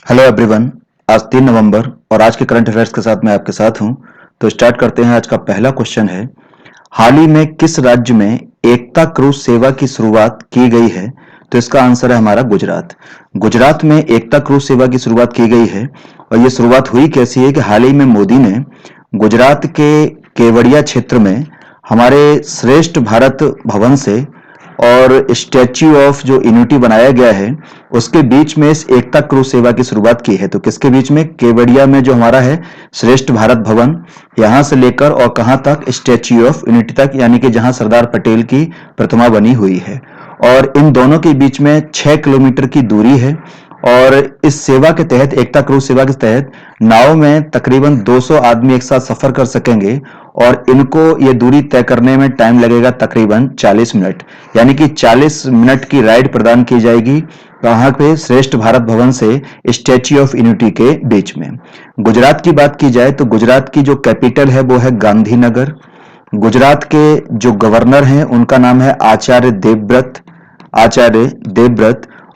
Hello everyone. आज 3 नवंबर और आज के करंट अफेयर्स के साथ मैं आपके साथ हूं। तो स्टार्ट करते हैं। आज का पहला क्वेश्चन है, हाल ही में किस राज्य में एकता क्रूज सेवा की शुरुआत की गई है? तो इसका आंसर है हमारा गुजरात। गुजरात में एकता क्रूज सेवा की शुरुआत की गई है। और ये शुरुआत हुई कैसी है कि हाल ही में मोदी ने गुजरात के केवड़िया क्षेत्र में हमारे श्रेष्ठ भारत भवन से और स्टैच्यू ऑफ जो यूनिटी बनाया गया है उसके बीच में इस एकता क्रूज सेवा की शुरुआत की है। तो किसके बीच में? केवड़िया में जो हमारा है श्रेष्ठ भारत भवन, यहां से लेकर और कहां तक? स्टैच्यू ऑफ यूनिटी तक, यानी कि जहां सरदार पटेल की प्रतिमा बनी हुई है। और इन दोनों के बीच में 6 किलोमीटर की दूरी है। और इस सेवा के तहत, एकता क्रूज सेवा के तहत, नाव में तकरीबन 200 आदमी एक साथ सफर कर सकेंगे। और इनको ये दूरी तय करने में टाइम लगेगा तकरीबन 40 मिनट, यानी कि 40 मिनट की राइड प्रदान की जाएगी वहां पे श्रेष्ठ भारत भवन से स्टैच्यू ऑफ यूनिटी के बीच में। गुजरात की बात की जाए तो गुजरात की जो कैपिटल है वो है गांधीनगर। गुजरात के जो गवर्नर हैं उनका नाम है आचार्य देवव्रत।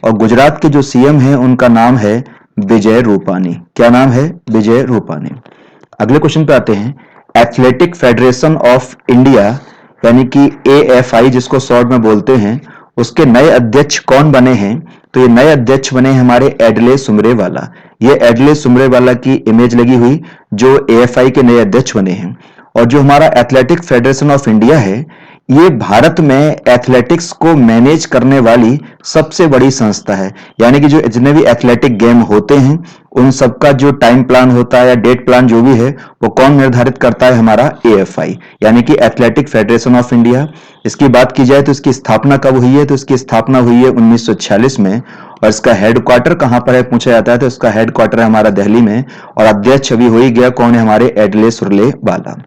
और गुजरात के जो सीएम हैं उनका नाम है विजय रूपानी। क्या नाम है? विजय रूपानी। अगले क्वेश्चन पे आते हैं। एथलेटिक फेडरेशन ऑफ इंडिया यानी कि एएफआई जिसको शॉर्ट में बोलते हैं, उसके नए अध्यक्ष कौन बने हैं? तो ये नए अध्यक्ष बने हमारे एडले सुमरेवाला। ये एडले सुमरेवाला की इमेज लगी हुई जो एएफआई के नए अध्यक्ष बने हैं। और जो हमारा एथलेटिक फेडरेशन ऑफ इंडिया है, ये भारत में एथलेटिक्स को मैनेज करने वाली सबसे बड़ी संस्था है। यानी कि जो जितने भी एथलेटिक गेम होते हैं उन सबका जो टाइम प्लान होता है या डेट प्लान जो भी है वो कौन निर्धारित करता है? हमारा एएफआई, यानी कि एथलेटिक फेडरेशन ऑफ इंडिया। इसकी बात की जाए तो इसकी स्थापना कब हुई है? तो इसकी स्थापना हुई है 1946 में। और इसका हेडक्वार्टर कहां पर है पूछा जाता है तो इसका हेडक्वार्टर है हमारा दिल्ली में। और अध्यक्ष अभी हो ही गया, कौन है? हमारे एडले सुरलेवाला।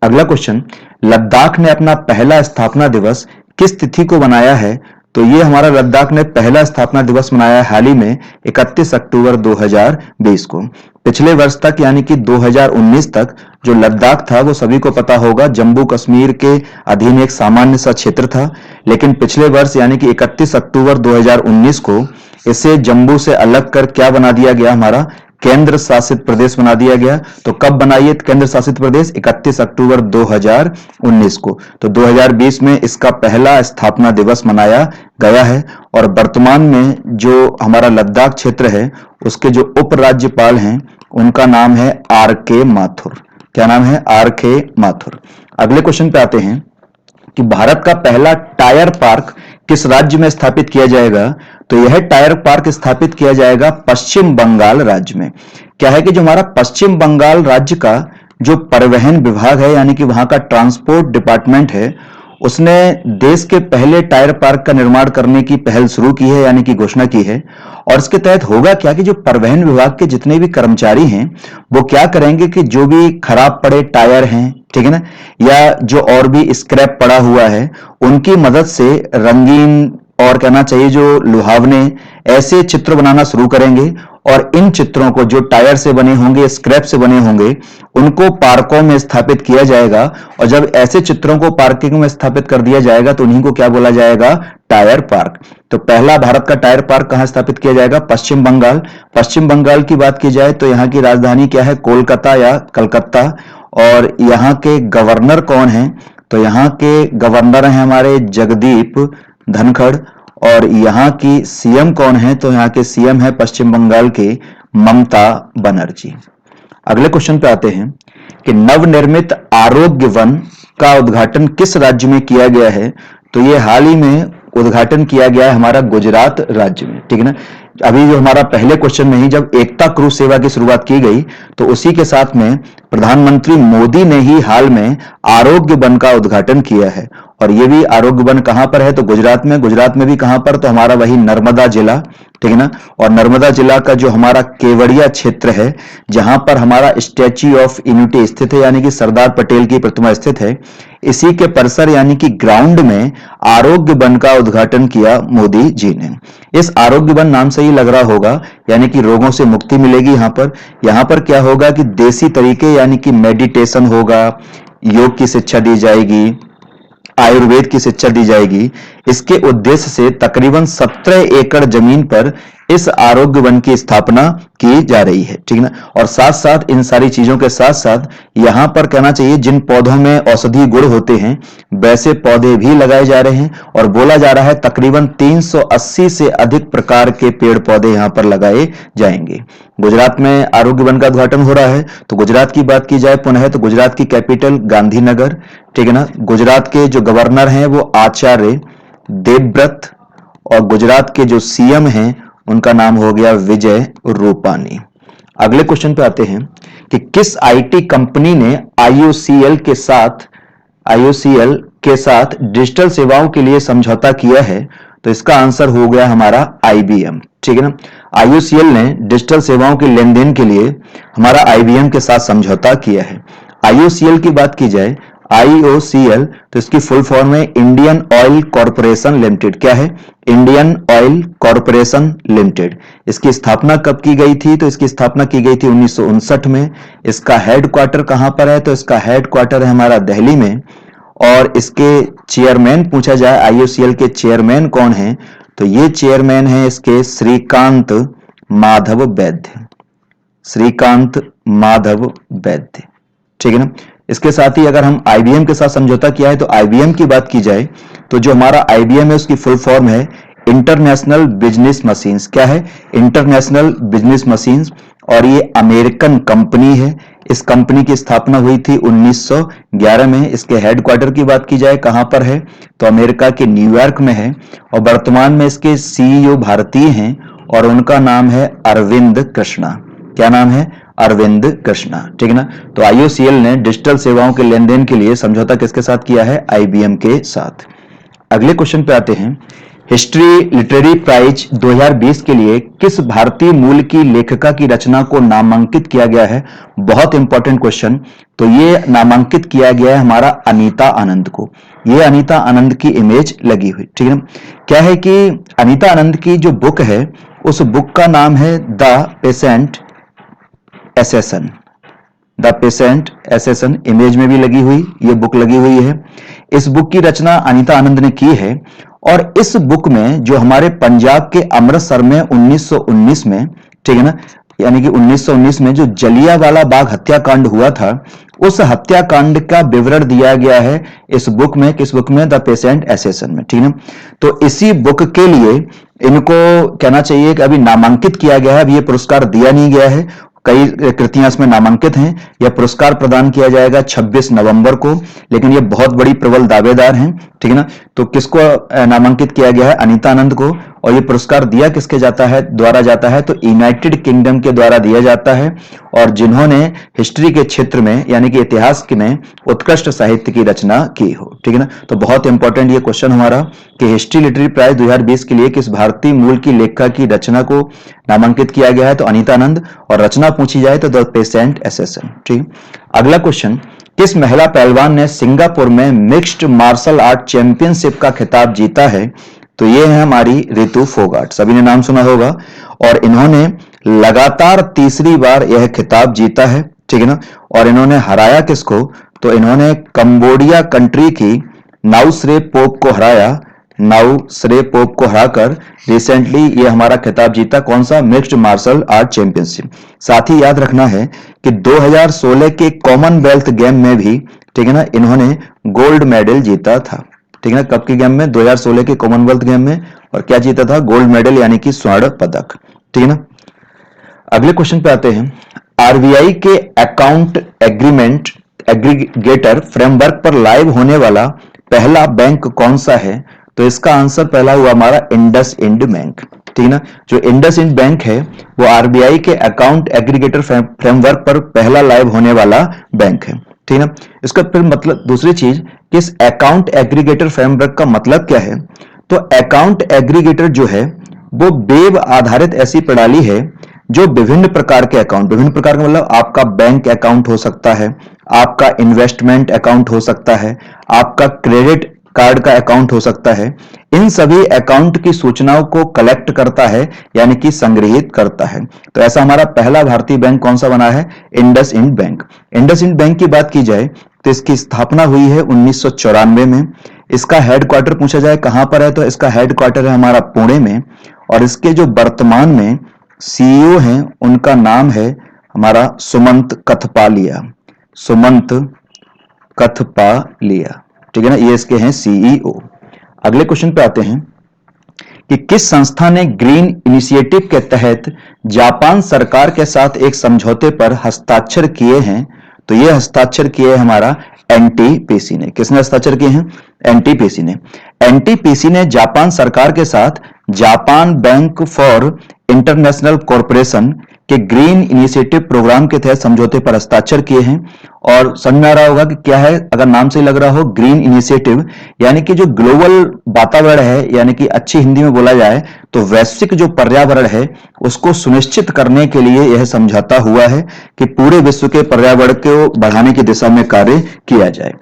अगला क्वेश्चन, लद्दाख ने अपना पहला स्थापना दिवस किस तिथि को मनाया है? तो ये हमारा लद्दाख ने पहला स्थापना दिवस मनाया हाल ही में 31 अक्टूबर 2020 को। पिछले वर्ष तक यानी कि 2019 तक जो लद्दाख था वो सभी को पता होगा जम्मू कश्मीर के अधीन एक सामान्य सा क्षेत्र था। लेकिन पिछले वर्ष यानी कि 31 अक्टूबर 2019 को इसे जम्मू से अलग कर क्या बना दिया गया? हमारा केंद्र शासित प्रदेश बना दिया गया। तो कब बनाइए केंद्र शासित प्रदेश? 31 अक्टूबर 2019 को। तो 2020 में इसका पहला स्थापना दिवस मनाया गया है। और वर्तमान में जो हमारा लद्दाख क्षेत्र है उसके जो उपराज्यपाल हैं उनका नाम है आर.के. माथुर। क्या नाम है? आर.के. माथुर। अगले क्वेश्चन पे आते हैं कि भारत का पहला टायर पार्क किस राज्य में स्थापित किया जाएगा? तो यह टायर पार्क स्थापित किया जाएगा पश्चिम बंगाल राज्य में। क्या है कि जो हमारा पश्चिम बंगाल राज्य का जो परिवहन विभाग है यानी कि वहां का ट्रांसपोर्ट डिपार्टमेंट है, उसने देश के पहले टायर पार्क का निर्माण करने की पहल शुरू की है यानी कि घोषणा की है। और इसके तहत होगा क्या कि जो परिवहन विभाग के जितने भी कर्मचारी हैं वो क्या करेंगे कि जो भी खराब पड़े टायर हैं, ठीक है ना, या जो और भी स्क्रैप पड़ा हुआ है, उनकी मदद से रंगीन और कहना चाहिए जो लुभावने ऐसे चित्र बनाना शुरू करेंगे। और इन चित्रों को जो टायर से बने होंगे, स्क्रैप से बने होंगे, उनको पार्कों में स्थापित किया जाएगा। और जब ऐसे चित्रों को पार्किंग में स्थापित कर दिया जाएगा तो उन्हीं को क्या बोला जाएगा? Tyre park. तो पहला भारत का टायर पार्क कहां स्थापित किया जाएगा? पश्चिम बंगाल। पश्चिम बंगाल की बात की जाए तो यहाँ की राजधानी क्या है? कोलकाता या कलकत्ता। और यहाँ के गवर्नर कौन है? तो यहाँ के गवर्नर हैं हमारे जगदीप धनखड़। और यहाँ की सीएम कौन है? तो यहाँ के सीएम है पश्चिम बंगाल के ममता बनर्जी। अगले क्वेश्चन पे आते हैं कि नवनिर्मित आरोग्य वन का उद्घाटन किस राज्य में किया गया है? तो ये हाल ही में उद्घाटन किया गया है हमारा गुजरात राज्य में, ठीक है ना। अभी जो हमारा पहले क्वेश्चन में ही जब एकता क्रूज सेवा की शुरुआत की गई तो उसी के साथ में प्रधानमंत्री मोदी ने ही हाल में आरोग्य वन का उद्घाटन किया है। और ये भी आरोग्य वन कहां पर है? तो गुजरात में। गुजरात में भी कहां पर? तो हमारा वही नर्मदा जिला, ठीक है ना। और नर्मदा जिला का जो हमारा केवड़िया क्षेत्र है जहां पर हमारा स्टैच्यू ऑफ यूनिटी स्थित है यानी कि सरदार पटेल की प्रतिमा स्थित है, इसी के परिसर यानी कि ग्राउंड में आरोग्य वन का उद्घाटन किया मोदी जी ने। इस आरोग्य वन नाम से ही लग रहा होगा यानी कि रोगों से मुक्ति मिलेगी यहाँ पर क्या होगा कि देसी तरीके यानी कि मेडिटेशन होगा, योग की शिक्षा दी जाएगी, आयुर्वेद की शिक्षा दी जाएगी। इसके उद्देश्य से तकरीबन 17 एकड़ जमीन पर इस आरोग्य वन की स्थापना की जा रही है, ठीक ना। और साथ साथ इन सारी चीजों के साथ साथ यहां पर कहना चाहिए जिन पौधों में औषधीय गुण होते हैं वैसे पौधे भी लगाए जा रहे हैं, और बोला जा रहा है तकरीबन 380 से अधिक प्रकार के पेड़ पौधे यहां पर लगाए जाएंगे। गुजरात में आरोग्य वन का उद्घाटन हो रहा है। तो गुजरात की बात की जाए पुनः तो गुजरात की कैपिटल गांधीनगर, ठीक है ना। गुजरात के जो गवर्नर हैं वो आचार्य देवव्रत, और गुजरात के जो सीएम हैं उनका नाम हो गया विजय रूपानी। अगले क्वेश्चन पे आते हैं कि किस आईटी कंपनी ने आईओसीएल के साथ डिजिटल सेवाओं के लिए समझौता किया है। तो इसका आंसर हो गया हमारा आईबीएम, ठीक है ना। आईओसीएल ने डिजिटल सेवाओं के लेन देन के लिए हमारा आईबीएम के साथ समझौता किया है। आईओसीएल की बात की जाए, आईओसीएल तो इसकी फुल फॉर्म है इंडियन ऑयल कॉरपोरेशन लिमिटेड। क्या है? Indian oil corporation limited. इसकी स्थापना कब की गई थी? तो इसकी स्थापना की गई थी 1959 में। इसका हेडक्वार्टर कहां पर है? तो इसका हेडक्वार्टर है हमारा दिल्ली में। और इसके चेयरमैन पूछा जाए आईओसीएल के चेयरमैन कौन है, तो ये चेयरमैन है इसके श्रीकांत माधव वैद्य। श्रीकांत माधव वैद्य, ठीक है ना। इसके साथ ही अगर हम आईबीएम के साथ समझौता किया है तो आईबीएम की बात की जाए तो जो हमारा आईबीएम है उसकी फुल फॉर्म है इंटरनेशनल बिजनेस मशीन्स। क्या है? International business machines. और ये अमेरिकन कंपनी है। इस कंपनी की स्थापना हुई थी 1911 में। इसके हेडक्वार्टर की बात की जाए कहां पर है, तो अमेरिका के न्यूयॉर्क में है। और वर्तमान में इसके सीईओ भारतीय हैं और उनका नाम है अरविंद कृष्णा। क्या नाम है? अरविंद कृष्णा, ठीक है ना। तो आईओसीएल ने डिजिटल सेवाओं के लेन देन के लिए समझौता किसके साथ किया है? आईबीएम के साथ। अगले क्वेश्चन पे आते हैं। हिस्ट्री लिटरेरी प्राइज 2020 के लिए किस भारतीय मूल की लेखिका की रचना को नामांकित किया गया है? बहुत इंपॉर्टेंट क्वेश्चन। तो ये नामांकित किया गया है हमारा अनीता आनंद को। ये अनीता आनंद की इमेज लगी हुई, ठीक है ना। क्या है कि अनीता आनंद की जो बुक है उस बुक का नाम है the patient assassin. The patient assassin image में भी लगी हुई ये बुक लगी हुई है। इस बुक की रचना अनीता आनंद ने की है। और इस बुक में जो हमारे पंजाब के अमृतसर में 1919 में, ठीक है ना, यानी कि 1919 में जो जलियांवाला बाग हत्याकांड हुआ था उस हत्याकांड का विवरण दिया गया है इस बुक में। किस बुक में? द पेशेंट एसेसन में, ठीक है। तो इसी बुक के लिए इनको कहना चाहिए कि अभी नामांकित किया गया है, अभी ये पुरस्कार दिया नहीं गया है। कई कृतियां इसमें नामांकित हैं। यह पुरस्कार प्रदान किया जाएगा 26 नवंबर को, लेकिन ये बहुत बड़ी प्रबल दावेदार हैं, ठीक है ना। तो किसको नामांकित किया गया है? अनीता आनंद को। और ये पुरस्कार दिया किसके द्वारा जाता है? तो यूनाइटेड किंगडम के द्वारा दिया जाता है। और जिन्होंने हिस्ट्री के क्षेत्र में यानी कि इतिहास में उत्कृष्ट साहित्य की रचना की हो, ठीक है ना। तो बहुत इंपॉर्टेंट ये क्वेश्चन हमारा कि हिस्ट्री लिटरेरी प्राइज 2020 के लिए किस भारतीय मूल की लेखिका की रचना को नामांकित किया गया है? तो अनीता आनंद। और रचना पूछी जाए तो द पेशेंट एसेसन, ठीक। अगला क्वेश्चन, किस महिला पहलवान ने सिंगापुर में मिक्स्ड मार्शल आर्ट चैंपियनशिप का खिताब जीता है? तो ये है हमारी रितु फोगाट। सभी ने नाम सुना होगा। और इन्होंने लगातार तीसरी बार यह खिताब जीता है, ठीक है ना। और इन्होंने हराया किसको? तो इन्होंने कंबोडिया कंट्री की नाउसरे पोप को हराया। नाउसरे पोप को हराकर रिसेंटली ये हमारा खिताब जीता। कौन सा? Mixed martial art championship. साथ ही याद रखना है कि 2016 के कॉमनवेल्थ गेम में भी, ठीक है ना, इन्होंने गोल्ड मेडल जीता था, ठीक है ना। कब के गेम में? 2016 के कॉमनवेल्थ गेम में। और क्या जीता था? गोल्ड मेडल यानी कि स्वर्ण पदक, ठीक है ना। अगले क्वेश्चन पे आते हैं। आरबीआई के अकाउंट एग्रीगेटर फ्रेमवर्क पर लाइव होने वाला पहला बैंक कौन सा है? तो इसका आंसर पहला हुआ हमारा इंडस इंड बैंक, ठीक है ना। जो इंडस इंड बैंक है वो आरबीआई के अकाउंट एग्रीगेटर फ्रेमवर्क पर पहला लाइव होने वाला बैंक है, ठीक है ना। इसका फिर मतलब दूसरी चीज कि इस अकाउंट एग्रीगेटर फ्रेमवर्क का मतलब क्या है? तो अकाउंट एग्रीगेटर जो है वो वेब आधारित ऐसी प्रणाली है जो विभिन्न प्रकार के अकाउंट, विभिन्न प्रकार का मतलब आपका बैंक अकाउंट हो सकता है, आपका इन्वेस्टमेंट अकाउंट हो सकता है, आपका क्रेडिट कार्ड का अकाउंट हो सकता है, इन सभी अकाउंट की सूचनाओं को कलेक्ट करता है यानी कि संग्रहित करता है। तो ऐसा हमारा पहला भारतीय बैंक कौन सा बना है? IndusInd bank. IndusInd bank की बात की जाए तो इसकी स्थापना हुई है 1994 में। इसका हेडक्वार्टर पूछा जाए कहां पर है, तो इसका हेडक्वार्टर है हमारा पुणे में, और इसके जो वर्तमान में सीईओ हैं उनका नाम है हमारा सुमंत कथपालिया, सुमंत कथपालिया, ठीक है ना, ये इसके हैं सीईओ। अगले क्वेश्चन पे आते हैं कि किस संस्था ने ग्रीन इनिशिएटिव के तहत जापान सरकार के साथ एक समझौते पर हस्ताक्षर किए हैं, तो ये हस्ताक्षर किए हमारा एनटीपीसी ने। किसने हस्ताक्षर किए हैं? एनटीपीसी ने। एनटीपीसी ने जापान सरकार के साथ Japan bank for international corporation के ग्रीन इनिशिएटिव प्रोग्राम के तहत समझौते पर हस्ताक्षर किए हैं। और समझ में आ रहा होगा कि क्या है, अगर नाम से लग रहा हो ग्रीन इनिशिएटिव, यानी कि जो ग्लोबल वातावरण है, यानी कि अच्छी हिंदी में बोला जाए तो वैश्विक जो पर्यावरण है उसको सुनिश्चित करने के लिए यह समझौता हुआ है कि पूरे विश्व के पर्यावरण को बढ़ाने की दिशा में कार्य किया जाए।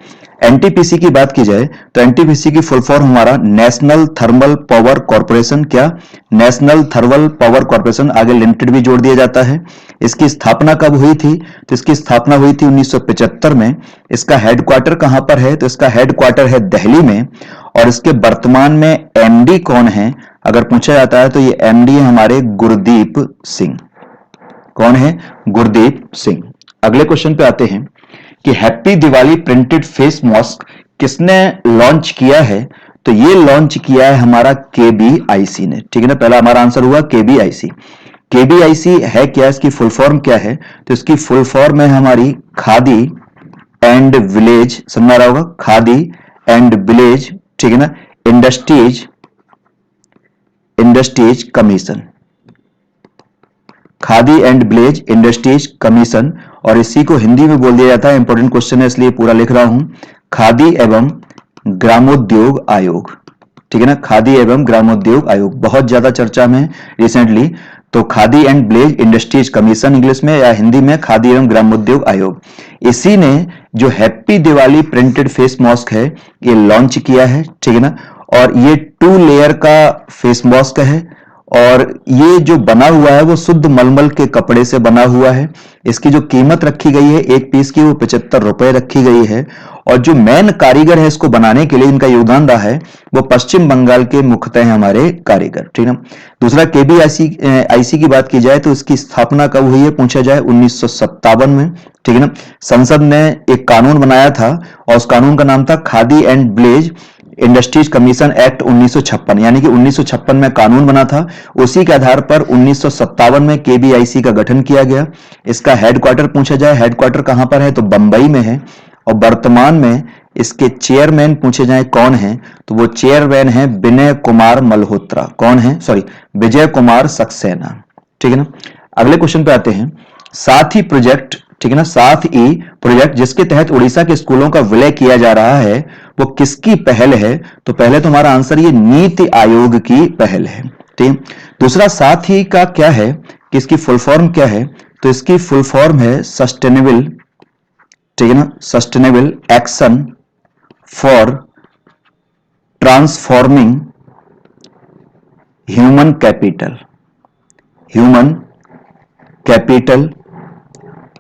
एनटीपीसी की बात की जाए तो एनटीपीसी की फुल फॉर्म हमारा नेशनल थर्मल पावर कॉर्पोरेशन, क्या? नेशनल थर्मल पावर कॉर्पोरेशन, आगे लिमिटेड भी जोड़ दिया जाता है। इसकी स्थापना कब हुई थी? तो इसकी स्थापना हुई थी 1975 में। इसका हेडक्वार्टर कहां पर है? तो इसका हेडक्वार्टर है दिल्ली में। और इसके वर्तमान में एमडी कौन है अगर पूछा जाता है तो ये एमडी है हमारे गुरदीप सिंह। कौन है? गुरदीप सिंह। अगले क्वेश्चन पे आते हैं कि happy Diwali printed face mask किसने लॉन्च किया है? तो ये लॉन्च किया है हमारा केबीआईसी ने, ठीक है ना। पहला हमारा आंसर हुआ केबीआईसी। केबीआईसी है क्या? इसकी फुल फॉर्म क्या है? तो इसकी फुल फॉर्म है हमारी खादी एंड विलेज, समझ रहा होगा, खादी एंड विलेज, ठीक है ना, industries commission, khadi and village industries commission. और इसी को हिंदी में बोल दिया जाता है, इंपॉर्टेंट क्वेश्चन है इसलिए पूरा लिख रहा हूं, खादी एवं ग्रामोद्योग आयोग, ठीक है ना, खादी एवं ग्रामोद्योग आयोग बहुत ज्यादा चर्चा में रिसेंटली। तो khadi and village industries commission English में, या हिंदी में खादी एवं ग्रामोद्योग आयोग, इसी ने जो happy Diwali printed face mask है ये लॉन्च किया है, ठीक है ना। और ये 2 लेयर का फेस मास्क है और ये जो बना हुआ है वो शुद्ध मलमल के कपड़े से बना हुआ है। इसकी जो कीमत रखी गई है एक पीस की वो 75 रुपए रखी गई है। और जो मेन कारीगर है इसको बनाने के लिए इनका योगदान रहा है वो पश्चिम बंगाल के मुख्यतः हमारे कारीगर, ठीक है ना। दूसरा केबीआईसी की बात की जाए तो इसकी स्थापना कब हुई है पूछा जाए 1957 में, ठीक है ना। संसद ने एक कानून बनाया था और उस कानून का नाम था khadi and village industries commission act 1956, यानी कि 1956 में कानून बना था। उसी के आधार पर 1957 में केबीआईसी का गठन किया गया। इसका हेडक्वार्टर पूछा जाए, हेडक्वार्टर कहां पर है? तो बंबई में है। और वर्तमान में इसके चेयरमैन पूछे जाए कौन है, तो वो चेयरमैन है विनय कुमार मल्होत्रा। कौन है? सॉरी, विजय कुमार सक्सेना, ठीक है ना। अगले क्वेश्चन पे आते हैं, साथ ही प्रोजेक्ट, ठीक है ना, साथ ही प्रोजेक्ट जिसके तहत उड़ीसा के स्कूलों का विलय किया जा रहा है वो किसकी पहल है? तो पहले तो हमारा आंसर ये नीति आयोग की पहल है, ठीक। दूसरा साथ ही का क्या है कि इसकी फुल फॉर्म क्या है? तो इसकी फुल फॉर्म है सस्टेनेबल, ठीक है ना, sustainable action for transforming human capital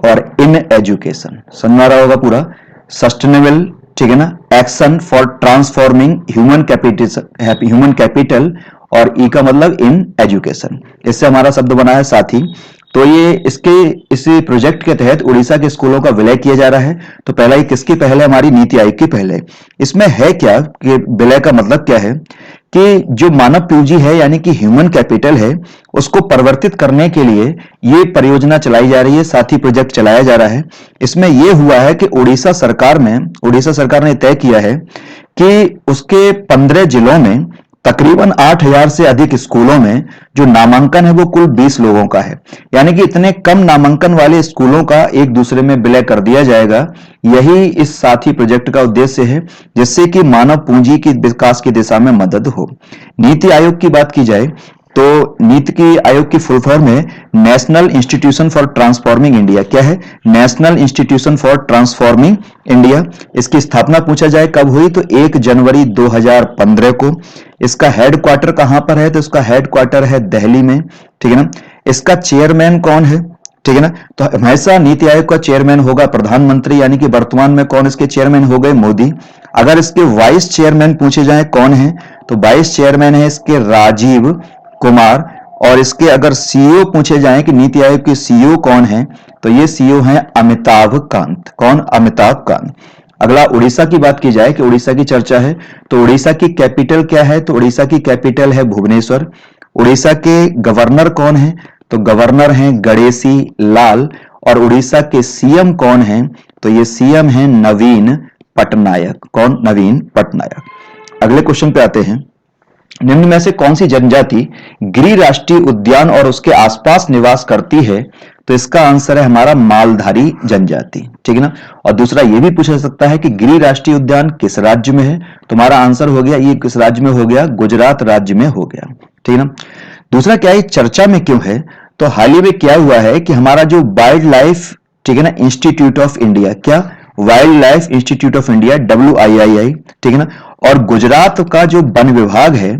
और इन एजुकेशन। समझ रहा होगा पूरा, सस्टेनेबल, ठीक है ना, action for transforming human capital और ई का मतलब इन एजुकेशन। इससे हमारा शब्द बना है साथी। तो ये इसी प्रोजेक्ट के तहत उड़ीसा के स्कूलों का विलय किया जा रहा है। तो पहला ही किसकी पहल है? हमारी नीति आयोग की पहल है। इसमें है क्या कि विलय का मतलब क्या है कि जो मानव पूंजी है यानी कि ह्यूमन कैपिटल है उसको परिवर्तित करने के लिए ये परियोजना चलाई जा रही है, साथी प्रोजेक्ट चलाया जा रहा है। इसमें यह हुआ है कि उड़ीसा सरकार ने तय किया है कि उसके 15 जिलों में तकरीबन 8000 से अधिक स्कूलों में जो नामांकन है वो कुल 20 लोगों का है, यानी कि इतने कम नामांकन वाले स्कूलों का एक दूसरे में विलय कर दिया जाएगा। यही इस साथी प्रोजेक्ट का उद्देश्य है जिससे कि मानव पूंजी की विकास की दिशा में मदद हो। नीति आयोग की बात की जाए तो नीति आयोग की फुल फॉर्म है national institution for transforming India. क्या है? National institution for transforming India. इसकी स्थापना पूछा जाए कब हुई तो 1 जनवरी 2015 को। इसका हेडक्वार्टर कहां पर है? तो इसका हेडक्वार्टर है दिल्ली में, ठीक है ना। इसका चेयरमैन कौन है? ठीक है ना। तो हमेशा नीति आयोग का चेयरमैन होगा प्रधानमंत्री, यानी कि वर्तमान में कौन इसके चेयरमैन हो गए, मोदी। अगर इसके वाइस चेयरमैन पूछे जाए कौन है, तो वाइस चेयरमैन है इसके राजीव कुमार। और इसके अगर सीईओ पूछे जाए कि नीति आयोग के सीईओ कौन है, तो ये सीईओ है अमिताभ कांत। कौन? अमिताभ कांत। अगला उड़ीसा की बात की जाए कि उड़ीसा की चर्चा है, तो उड़ीसा की कैपिटल क्या है, तो उड़ीसा की कैपिटल है भुवनेश्वर। उड़ीसा के गवर्नर कौन है, तो गवर्नर हैं गणेशी लाल। और उड़ीसा के सीएम कौन हैं, तो ये सीएम हैं नवीन पटनायक। कौन? नवीन पटनायक। अगले क्वेश्चन पे आते हैं, निम्न में से कौन सी जनजाति गिरि राष्ट्रीय उद्यान और उसके आसपास निवास करती है, तो इसका आंसर है हमारा मालधारी जनजाति। ठीक है ना। और दूसरा ये भी पूछा जा सकता है कि गिरि राष्ट्रीय उद्यान किस राज्य में है, तुम्हारा आंसर हो गया ये किस राज्य में हो गया, गुजरात राज्य में हो गया। ठीक है ना। दूसरा क्या है, चर्चा में क्यों है, तो हाल ही में क्या हुआ है कि हमारा जो वाइल्ड लाइफ, ठीक है ना, इंस्टीट्यूट ऑफ इंडिया, क्या wild life institute of India WIII, ठीक है ना, और गुजरात का जो वन विभाग है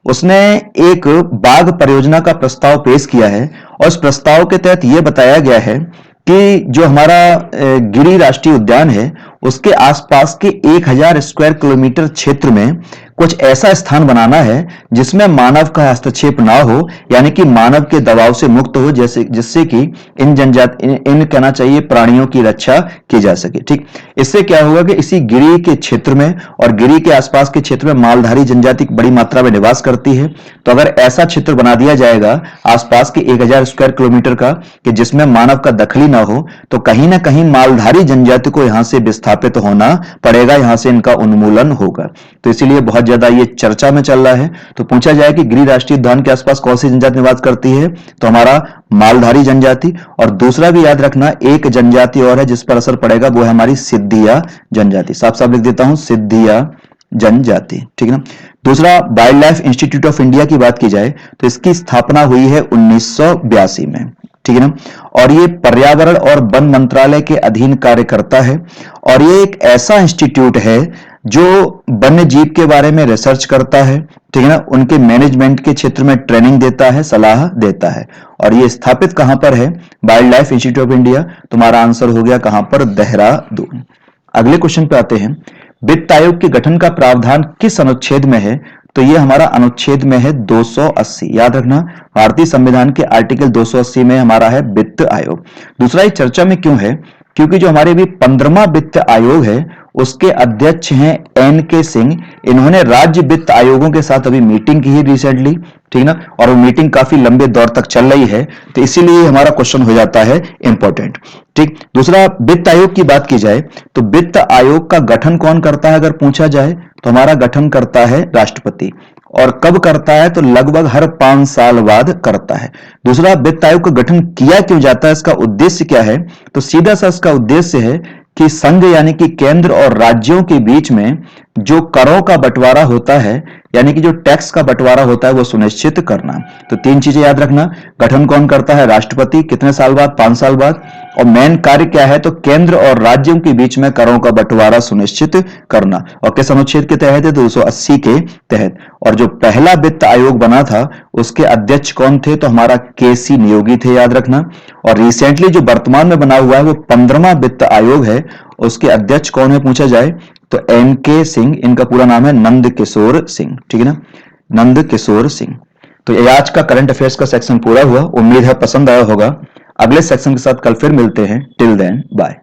उसने एक बाघ परियोजना का प्रस्ताव पेश किया है। और उस प्रस्ताव के तहत यह बताया गया है कि जो हमारा गिरि राष्ट्रीय उद्यान है उसके आसपास के 1000 स्क्वायर किलोमीटर क्षेत्र में कुछ ऐसा स्थान बनाना है जिसमें मानव का हस्तक्षेप ना हो, यानी कि मानव के दबाव से मुक्त हो, जैसे जिससे कि इन जनजाति इन कहना चाहिए प्राणियों की रक्षा की जा सके। ठीक, इससे क्या होगा कि इसी गिरि के क्षेत्र में और गिरि के आसपास के क्षेत्र में मालधारी जनजाति बड़ी मात्रा में निवास करती है। तो अगर ऐसा क्षेत्र बना दिया जाएगा आसपास के 1000 स्क्वायर किलोमीटर का कि जिसमें मानव का दखल ना हो, तो कहीं ना कहीं मालधारी जनजाति को यहां से विस्थापित होना पड़ेगा, यहां से इनका उन्मूलन होगा। तो इसीलिए बहुत ज्यादा ये चर्चा में चल रहा है। तो पूछा जाए कि गिरि राष्ट्रीय उद्यान के आसपास कौन सी जनजाति निवास करती है, तो हमारा मालधारी जनजाति। और दूसरा भी याद रखना, एक जनजाति और है जिस पर असर पड़ेगा, वो है हमारी सिद्धिया जनजाति। साफ साफ लिख देता हूं, सिद्धिया जनजाति। ठीक है ना। दूसरा, wild life institute of India की बात की जाए तो इसकी स्थापना हुई है 1982 में। ठीक है ना। और ये पर्यावरण और वन मंत्रालय के अधीन कार्य करता है। और ये एक ऐसा इंस्टीट्यूट है जो वन्य जीव के बारे में रिसर्च करता है, ठीक है ना, उनके मैनेजमेंट के क्षेत्र में ट्रेनिंग देता है, सलाह देता है। और ये स्थापित कहां पर है, wild life institute of India. तुम्हारा आंसर हो गया कहां पर, देहरादून। अगले क्वेश्चन पे आते हैं, वित्त आयोग के गठन का प्रावधान किस अनुच्छेद में है, तो ये हमारा अनुच्छेद में है 280। याद रखना, भारतीय संविधान के आर्टिकल 280 में हमारा है वित्त आयोग। दूसरा, ये चर्चा में क्यों है, क्योंकि जो हमारे भी 15वां वित्त आयोग है उसके अध्यक्ष हैं NK सिंह। इन्होंने राज्य वित्त आयोगों के साथ अभी मीटिंग की है रिसेंटली, ठीक ना, और वो मीटिंग काफी लंबे दौर तक चल रही है, तो इसीलिए हमारा क्वेश्चन हो जाता है इंपॉर्टेंट। ठीक, दूसरा, वित्त आयोग की बात की जाए तो वित्त आयोग का गठन कौन करता है, अगर पूछा जाए तो हमारा गठन करता है राष्ट्रपति। और कब करता है, तो लगभग हर 5 साल बाद करता है। दूसरा, वित्त आयोग का गठन किया क्यों जाता है, इसका उद्देश्य क्या है, तो सीधा सा इसका उद्देश्य है कि संघ यानी कि केंद्र और राज्यों के बीच में जो करों का बंटवारा होता है, यानी कि जो टैक्स का बंटवारा होता है, वो सुनिश्चित करना। तो 3 चीजें याद रखना, गठन कौन करता है, राष्ट्रपति, कितने साल बाद, 5 साल बाद। और मेन कार्य क्या है, तो केंद्र और राज्यों के बीच में करों का बंटवारा सुनिश्चित करना। और किस अनुच्छेद के तहत है, 280 के तहत। और जो पहला वित्त आयोग बना था उसके अध्यक्ष कौन थे, तो हमारा KC नियोगी थे, याद रखना। और रिसेंटली जो वर्तमान में बना हुआ है वो 15वां वित्त आयोग है, उसके अध्यक्ष कौन है पूछा जाए तो NK सिंह, इनका पूरा नाम है नंद किशोर सिंह। ठीक है ना, नंद किशोर सिंह। तो ये आज का करंट अफेयर्स का सेक्शन पूरा हुआ, उम्मीद है पसंद आया होगा। अगले सेक्शन के साथ कल फिर मिलते हैं, टिल देन बाय।